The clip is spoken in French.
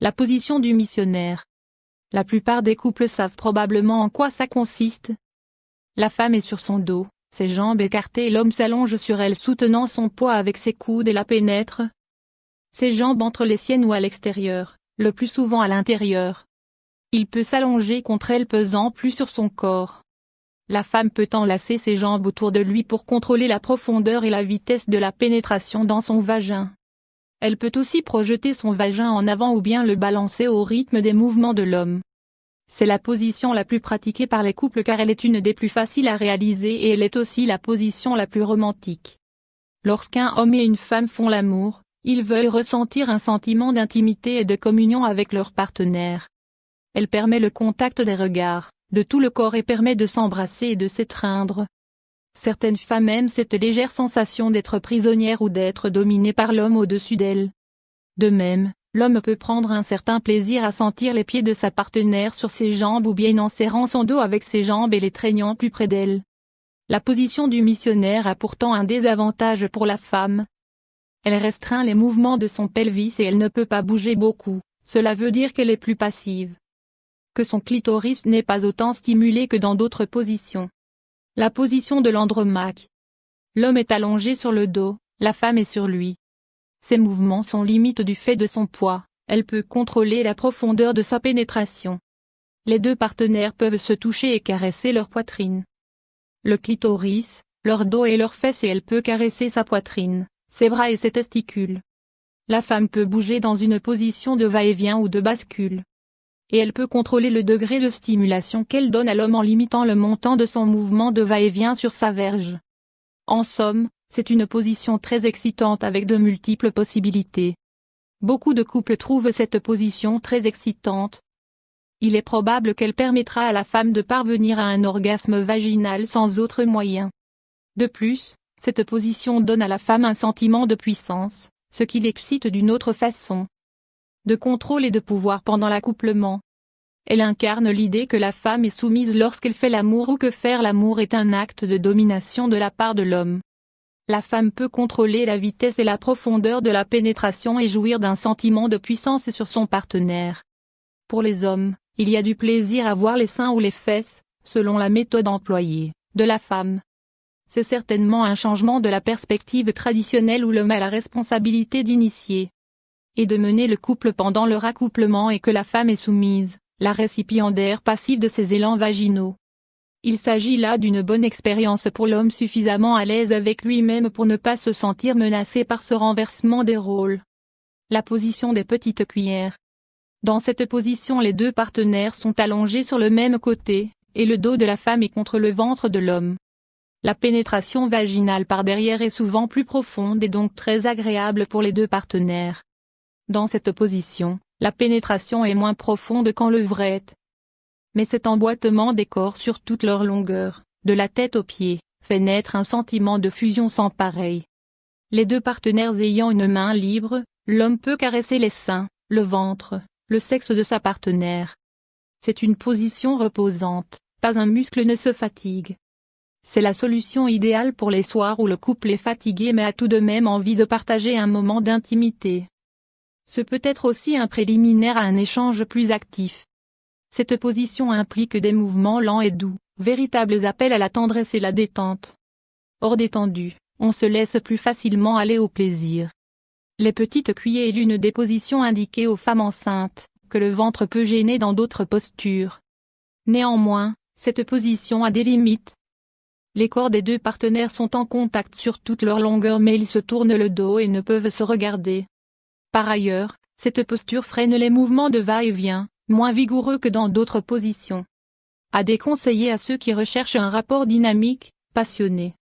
La position du missionnaire. La plupart des couples savent probablement en quoi ça consiste. La femme est sur son dos, ses jambes écartées et l'homme s'allonge sur elle soutenant son poids avec ses coudes et la pénètre. Ses jambes entre les siennes ou à l'extérieur, le plus souvent à l'intérieur. Il peut s'allonger contre elle pesant plus sur son corps. La femme peut enlacer ses jambes autour de lui pour contrôler la profondeur et la vitesse de la pénétration dans son vagin. Elle peut aussi projeter son vagin en avant ou bien le balancer au rythme des mouvements de l'homme. C'est la position la plus pratiquée par les couples car elle est une des plus faciles à réaliser et elle est aussi la position la plus romantique. Lorsqu'un homme et une femme font l'amour, ils veulent ressentir un sentiment d'intimité et de communion avec leur partenaire. Elle permet le contact des regards, de tout le corps et permet de s'embrasser et de s'étreindre. Certaines femmes aiment cette légère sensation d'être prisonnière ou d'être dominée par l'homme au-dessus d'elle. De même, l'homme peut prendre un certain plaisir à sentir les pieds de sa partenaire sur ses jambes ou bien en serrant son dos avec ses jambes et les traînant plus près d'elle. La position du missionnaire a pourtant un désavantage pour la femme. Elle restreint les mouvements de son pelvis et elle ne peut pas bouger beaucoup, cela veut dire qu'elle est plus passive. Que son clitoris n'est pas autant stimulé que dans d'autres positions. La position de l'andromaque. L'homme est allongé sur le dos, la femme est sur lui. Ses mouvements sont limites du fait de son poids, elle peut contrôler la profondeur de sa pénétration. Les deux partenaires peuvent se toucher et caresser leur poitrine. Le clitoris, leur dos et leurs fesses et elle peut caresser sa poitrine, ses bras et ses testicules. La femme peut bouger dans une position de va-et-vient ou de bascule. Et elle peut contrôler le degré de stimulation qu'elle donne à l'homme en limitant le montant de son mouvement de va-et-vient sur sa verge. En somme, c'est une position très excitante avec de multiples possibilités. Beaucoup de couples trouvent cette position très excitante. Il est probable qu'elle permettra à la femme de parvenir à un orgasme vaginal sans autre moyen. De plus, cette position donne à la femme un sentiment de puissance, ce qui l'excite d'une autre façon. De contrôle et de pouvoir pendant l'accouplement. Elle incarne l'idée que la femme est soumise lorsqu'elle fait l'amour ou que faire l'amour est un acte de domination de la part de l'homme. La femme peut contrôler la vitesse et la profondeur de la pénétration et jouir d'un sentiment de puissance sur son partenaire. Pour les hommes, il y a du plaisir à voir les seins ou les fesses, selon la méthode employée, de la femme. C'est certainement un changement de la perspective traditionnelle où l'homme a la responsabilité d'initier et de mener le couple pendant leur accouplement et que la femme est soumise, la récipiendaire passive de ses élans vaginaux. Il s'agit là d'une bonne expérience pour l'homme suffisamment à l'aise avec lui-même pour ne pas se sentir menacé par ce renversement des rôles. La position des petites cuillères. Dans cette position les deux partenaires sont allongés sur le même côté, et le dos de la femme est contre le ventre de l'homme. La pénétration vaginale par derrière est souvent plus profonde et donc très agréable pour les deux partenaires. Dans cette position, la pénétration est moins profonde qu'en levrette. Mais cet emboîtement des corps sur toute leur longueur, de la tête aux pieds, fait naître un sentiment de fusion sans pareil. Les deux partenaires ayant une main libre, l'homme peut caresser les seins, le ventre, le sexe de sa partenaire. C'est une position reposante, pas un muscle ne se fatigue. C'est la solution idéale pour les soirs où le couple est fatigué mais a tout de même envie de partager un moment d'intimité. Ce peut être aussi un préliminaire à un échange plus actif. Cette position implique des mouvements lents et doux, véritables appels à la tendresse et la détente. Hors détendu, on se laisse plus facilement aller au plaisir. Les petites cuillères est l'une des positions indiquées aux femmes enceintes, que le ventre peut gêner dans d'autres postures. Néanmoins, cette position a des limites. Les corps des deux partenaires sont en contact sur toute leur longueur mais ils se tournent le dos et ne peuvent se regarder. Par ailleurs, cette posture freine les mouvements de va-et-vient, moins vigoureux que dans d'autres positions. À déconseiller à ceux qui recherchent un rapport dynamique, passionné.